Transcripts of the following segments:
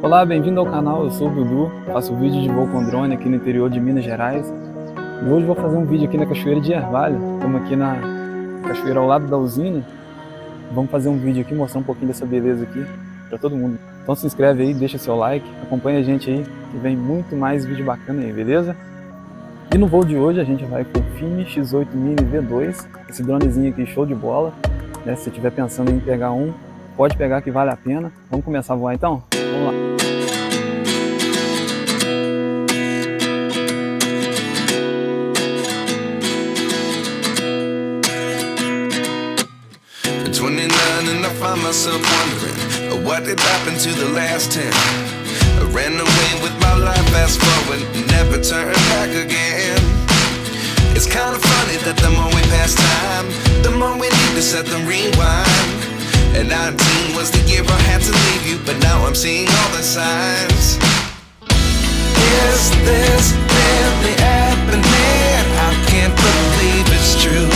Olá, bem-vindo ao canal, eu sou o Dudu, faço vídeo de voo com drone aqui no interior de Minas Gerais. E hoje vou fazer um vídeo aqui na Cachoeira de Ervalia. Estamos aqui na cachoeira ao lado da Usina. Vamos fazer um vídeo aqui, mostrar um pouquinho dessa beleza aqui para todo mundo. Então se inscreve aí, deixa seu like, acompanha a gente aí, que vem muito mais vídeo bacana aí, beleza? E no voo de hoje a gente vai com o Fimi X8 Mini V2, esse dronezinho aqui show de bola, né? Se estiver pensando em pegar um, pode pegar que vale a pena. Vamos começar a voar então? Vamos lá! At 29 and I find myself wondering what did happen to the last 10. I ran away with my life, fast forward, never turn back again. It's kind of funny that the more we pass time, the more we need to set them rewind. And 19 was the year I had to leave you, but now I'm seeing all the signs. Is this really happening? I can't believe it's true.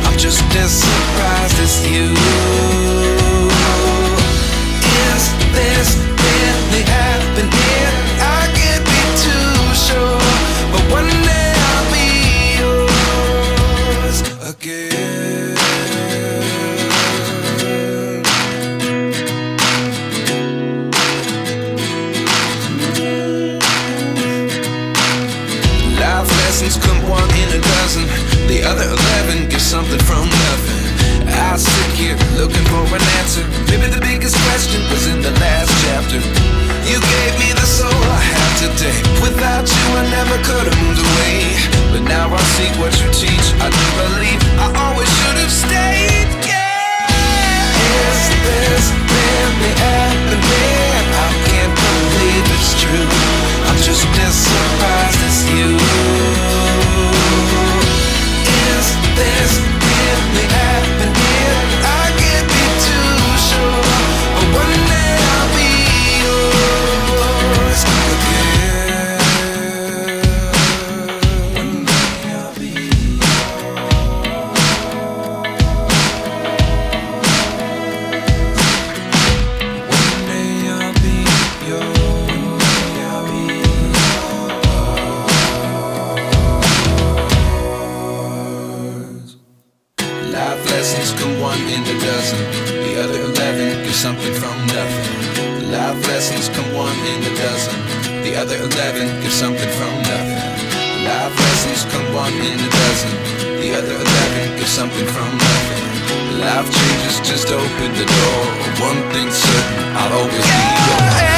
I'm just as surprised as you. Is this really happening? I can't be too sure, but one day I'll be yours again. Life lessons come one in a dozen. The other 11 give something from nothing. I sit here looking for an answer. Maybe the biggest question was in the last chapter. You gave me the soul I have today. Without you I never could have moved away. But now I see what you teach. I do believe I always should have stayed. Yeah. Is this really happening? I can't believe it's true. I'm just as surprised as you. Is this really happening? I can't be too sure, but one day I'll be yours again. One day I'll be yours. One day I'll be yours. One day I'll be yours. Life lessons come one in a dozen. The other 11 give something from nothing. Life lessons come one in a dozen. The other 11 give something from nothing. Life lessons come one in a dozen. The other 11 give something from nothing. Life changes just open the door. One thing's certain, I'll always be yours.